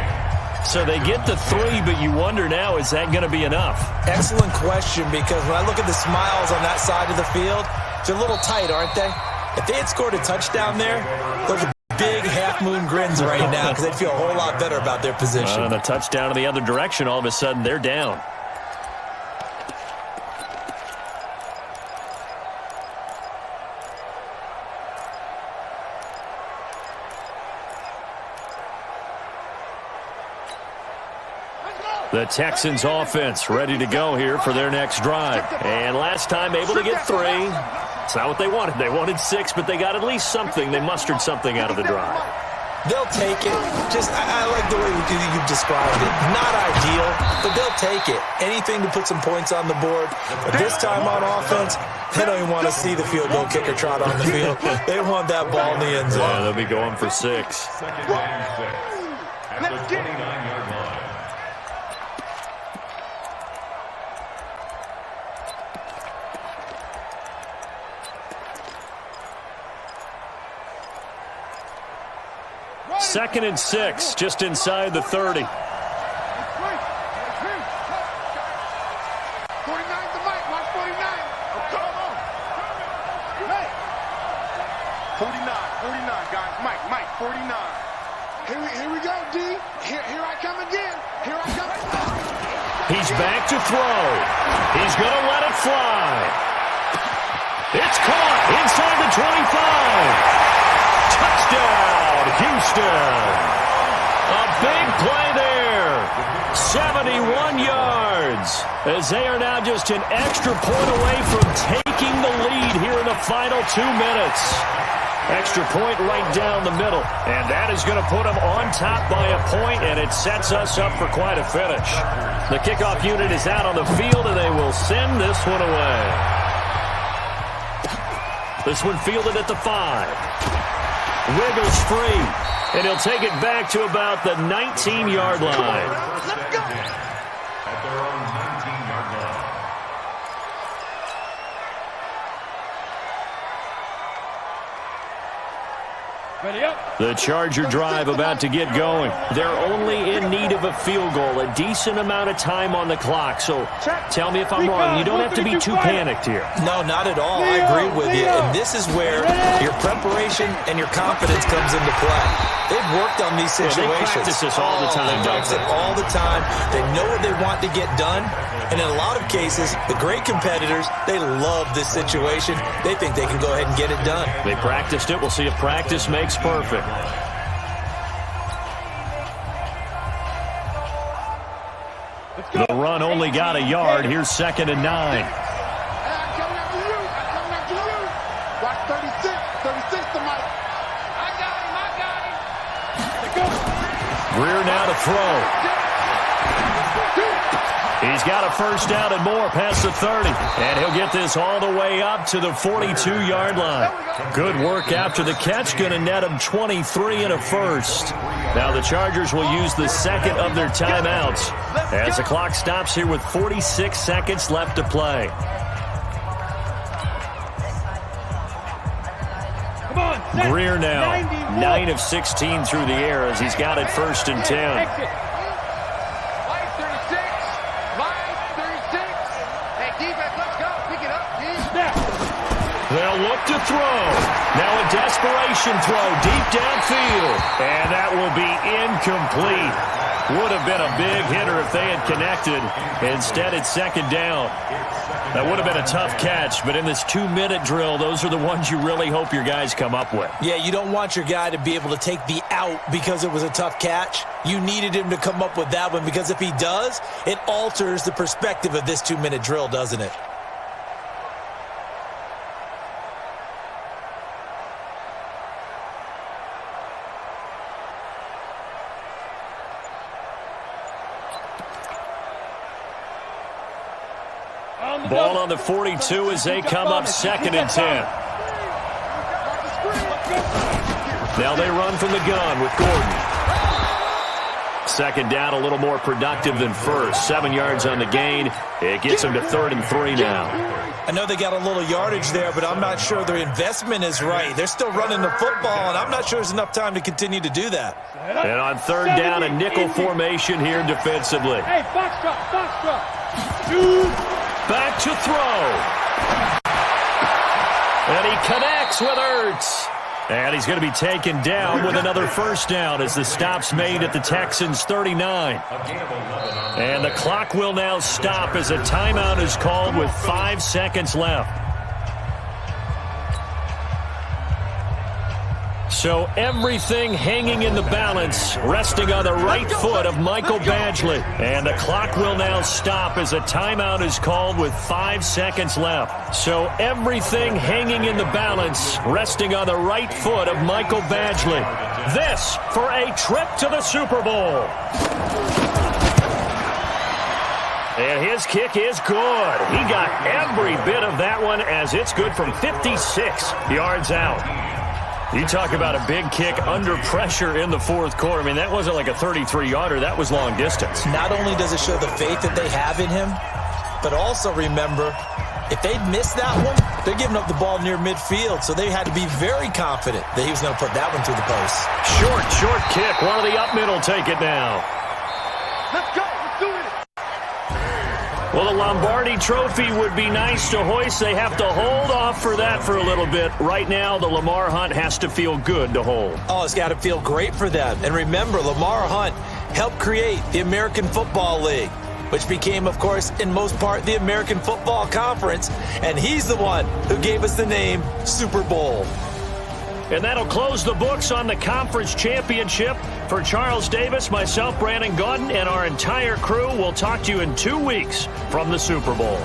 So they get the 3, but you wonder now, is that going to be enough? Excellent question, because when I look at the smiles on that side of the field, they're a little tight, aren't they? If they had scored a touchdown there, those are big half-moon grins right now because they'd feel a whole lot better about their position. And a touchdown in the other direction, all of a sudden they're down. The Texans offense ready to go here for their next drive. And last time able to get 3. It's not what they wanted. They wanted 6, but they got at least something. They mustered something out of the drive. They'll take it. I like the way you've described it. Not ideal, but they'll take it. Anything to put some points on the board. But this time on offense, they don't even want to see the field goal kicker trot on the field. They want that ball in the end zone. Yeah, they'll be going for 6. Second and 6 at the 29-yard line. Second and 6, just inside the 30. 49 to Mike. Watch 49. Oh, come on. Hey. 49, guys. Mike, 49. Here we go, D. Here I come again. Here I come. He's back to throw. He's going to let it fly. It's caught inside the 25. Touchdown, Houston. A big play there. 71 yards. As they are now just an extra point away from taking the lead here in the final 2 minutes. Extra point right down the middle. And that is going to put them on top by a point, and it sets us up for quite a finish. The kickoff unit is out on the field, and they will send this one away. This one fielded at the 5. Wiggles free, and he'll take it back to about the 19-yard line. Let's go. At their own 19-yard line. Ready up. The Charger drive about to get going. They're only in need of a field goal, a decent amount of time on the clock. So tell me if I'm wrong. You don't have to be too panicked here. No, not at all. I agree with you. And this is where your preparation and your confidence comes into play. They've worked on these situations. They practice this all the time. They practice it all the time. They know what they want to get done. And in a lot of cases, the great competitors, they love this situation. They think they can go ahead and get it done. They practiced it. We'll see if practice makes perfect. The run only got a yard. Here's 2nd and 9. I'm coming after you. Watch 36 to Mike. I got him. Greer now to throw. He's got a first down and more past the 30. And he'll get this all the way up to the 42-yard line. Good work after the catch. Going to net him 23 and a first. Now the Chargers will use the second of their timeouts as the clock stops here with 46 seconds left to play. Greer now 9 of 16 through the air as he's got it 1st and 10. They'll look to throw. Now a desperation throw deep downfield. And that will be incomplete. Would have been a big hitter if they had connected. Instead, it's 2nd down. That would have been a tough catch, but in this 2-minute drill, those are the ones you really hope your guys come up with. Yeah, you don't want your guy to be able to take the out because it was a tough catch. You needed him to come up with that one because if he does, it alters the perspective of this 2-minute drill, doesn't it? Ball on the 42 as they come up 2nd and 10. Now they run from the gun with Gordon. 2nd down, a little more productive than first. 7 yards on the gain. It gets them to 3rd and 3 now. I know they got a little yardage there, but I'm not sure their investment is right. They're still running the football, and I'm not sure there's enough time to continue to do that. And on 3rd down, a nickel formation here defensively. Hey, box drop. Back to throw. And he connects with Ertz. And he's going to be taken down with another 1st down as the stop's made at the Texans' 39. And the clock will now stop as a timeout is called with 5 seconds left. So everything hanging in the balance, resting on the right foot of Michael Badgley. And the clock will now stop as a timeout is called with 5 seconds left. So everything hanging in the balance, resting on the right foot of Michael Badgley. This for a trip to the Super Bowl. And his kick is good. He got every bit of that one as it's good from 56 yards out. You talk about a big kick under pressure in the 4th quarter. I mean, that wasn't like a 33-yarder. That was long distance. Not only does it show the faith that they have in him, but also remember, if they'd missed that one, they're giving up the ball near midfield, so they had to be very confident that he was going to put that one through the post. Short kick. One of the up mid will take it now. Let's go. Let's do it. Well, the Lombardi Trophy would be nice to hoist. They have to hold off for that for a little bit. Right now, the Lamar Hunt has to feel good to hold. Oh, it's got to feel great for them. And remember, Lamar Hunt helped create the American Football League, which became, of course, in most part, the American Football Conference. And he's the one who gave us the name Super Bowl. And that'll close the books on the conference championship. For Charles Davis, myself, Brandon Gaudin, and our entire crew, we'll talk to you in 2 weeks from the Super Bowl.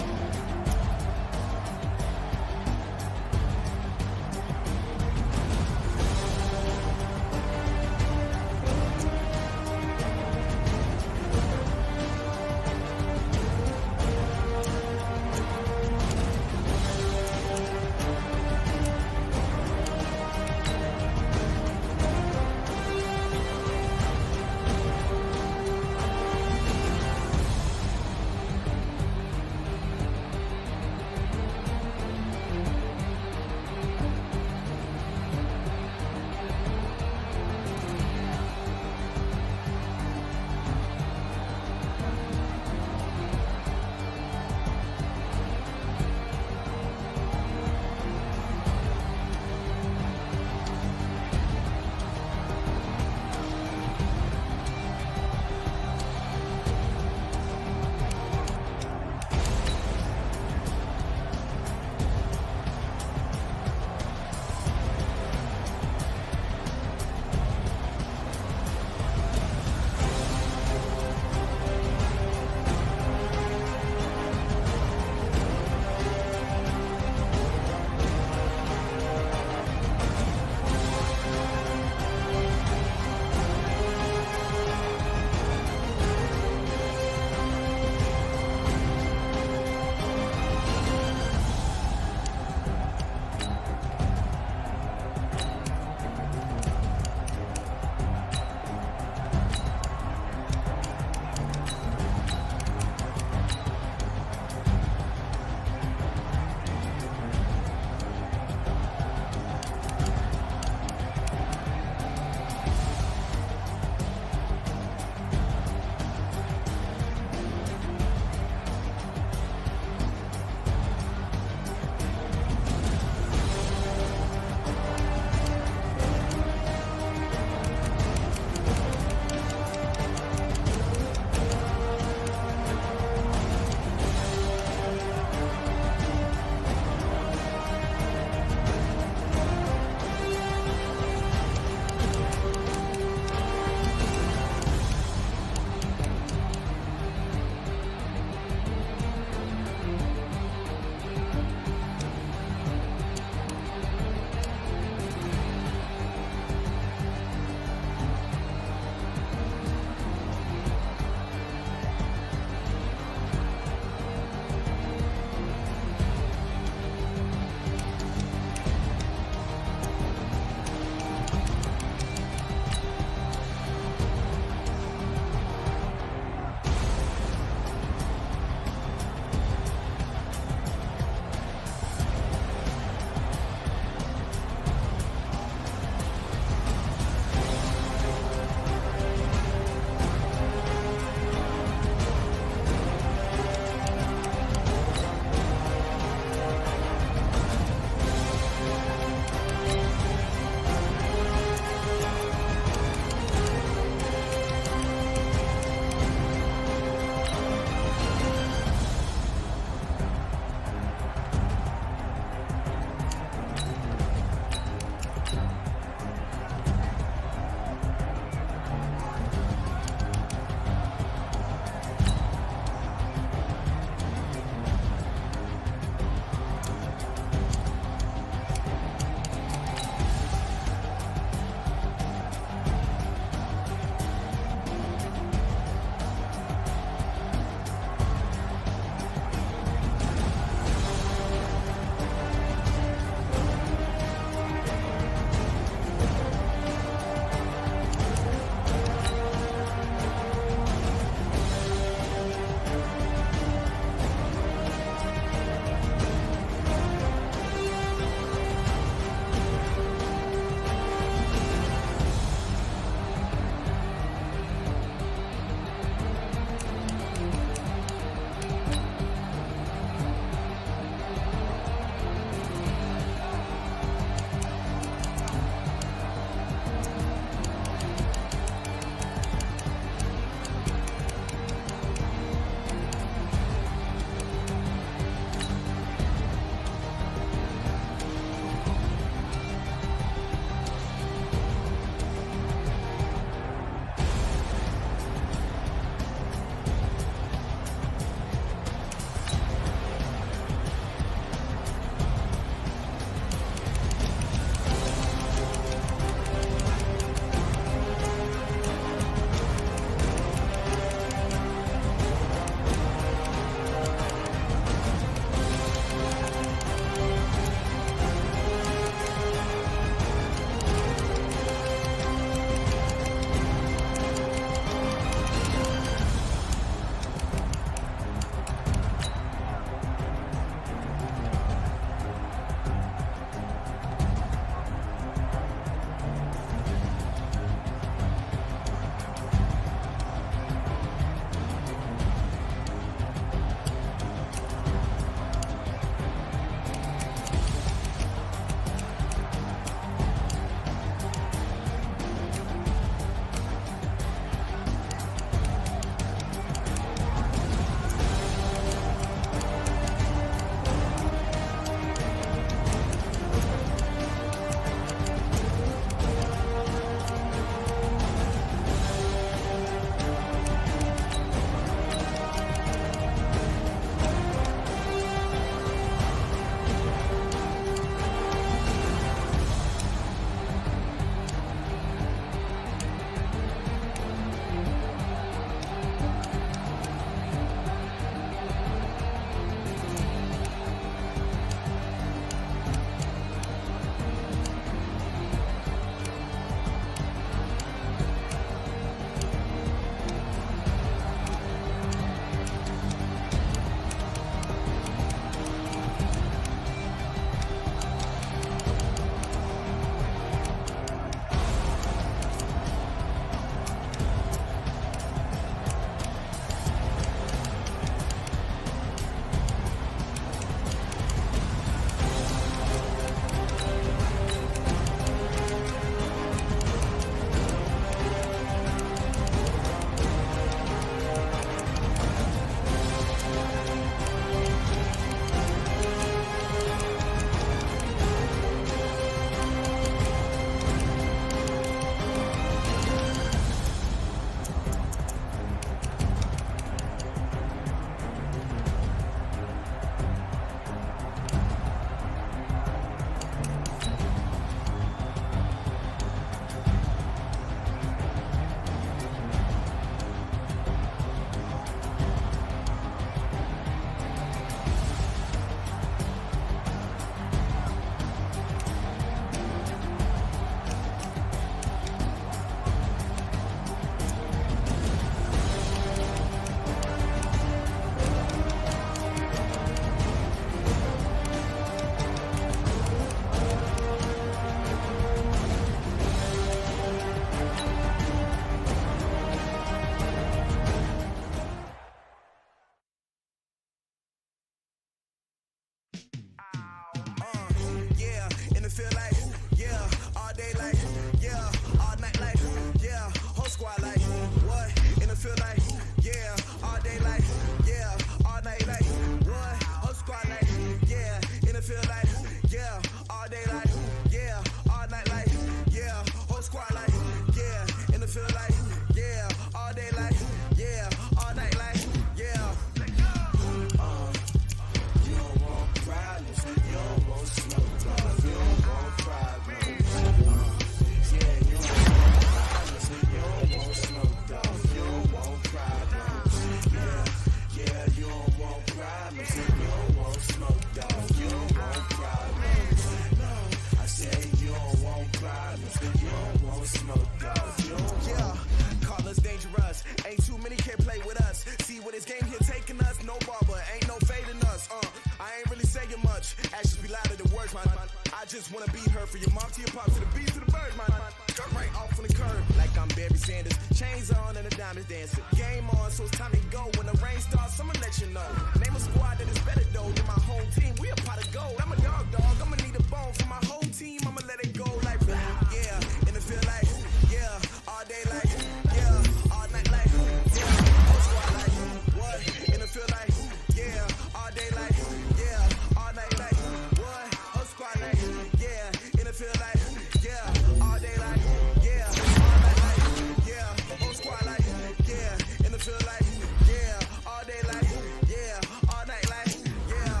Sanders. Chains on and the diamonds dancing. Game on, so it's time to go. When the rain starts, I'ma let you know. Name a squad that is better though than my home team. We a pot of gold. I'm a dog. I'ma need a bone for my whole team. I'ma let it go like yeah. And it feel like yeah. All day like yeah. All night like yeah. Whole squad like what? And it feel like yeah. All day like yeah. All night like what? Whole squad like yeah. And it feel like yeah. All day like yeah. All night like yeah. Whole squad like yeah. And it feel like yeah. All day like yeah. All night like yeah.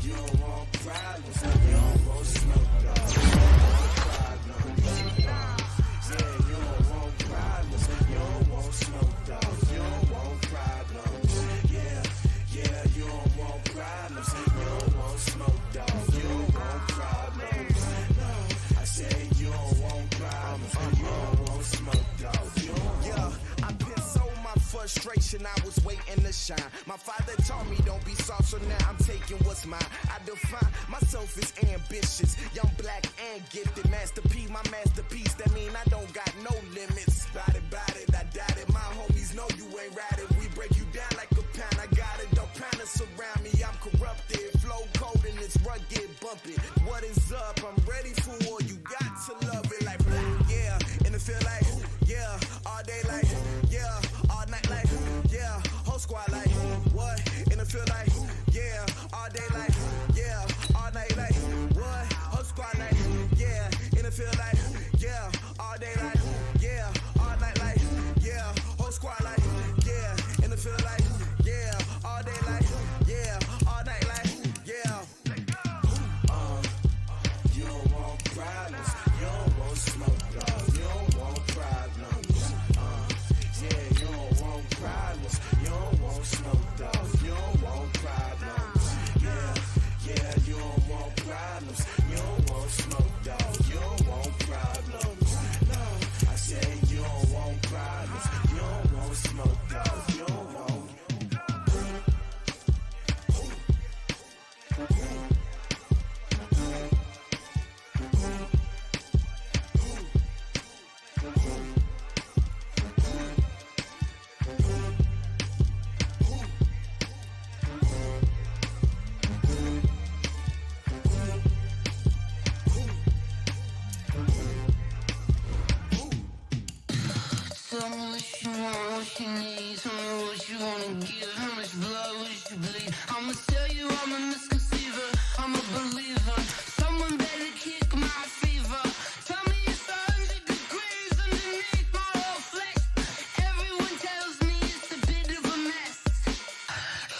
You don't want problems. You don't want smoke, dog. Yeah, you don't want problems. You don't want smoke, dog. You don't want problems. Yeah, you don't want problems. You don't want smoke, dog. You don't want problems. No, I said you don't want problems. You don't want smoke, dog. Yeah, I've been so my frustration, I was waiting to shine. My father taught me don't be soft, so now I'm taking what's mine. I define myself as ambitious, young, black, and gifted. Master P, my masterpiece. That mean I don't got no limits. Bout it, I doubt it. My homies know you ain't ratted. We break you down like a pound. I got it, don't pound us around me. I'm corrupted, flow cold and it's rugged, bumping. What is up? I'm ready for war. You got to love it like yeah, and it feel like yeah, all day like yeah, all night like yeah, whole squad like what? And it feel like yeah, all day like yeah, all night like what? Whole squad like yeah, and it feel like yeah, all day like yeah, all night like yeah, whole squad like yeah, and it feel like yeah, all day like yeah, all night like yeah. You don't want problems, you don't want smoke, dog. You don't want problems. Yeah, you don't want problems, you don't want smoke, dog. You don't want problems. Yeah, you don't want problems, you don't want smoke, dog. You don't want problems. No, I said you don't want problems, you don't want smoke, dog. You don't want. Tell me what you want, what you need. Tell me what you wanna give. How much blood would you bleed? I'ma tell you I'm a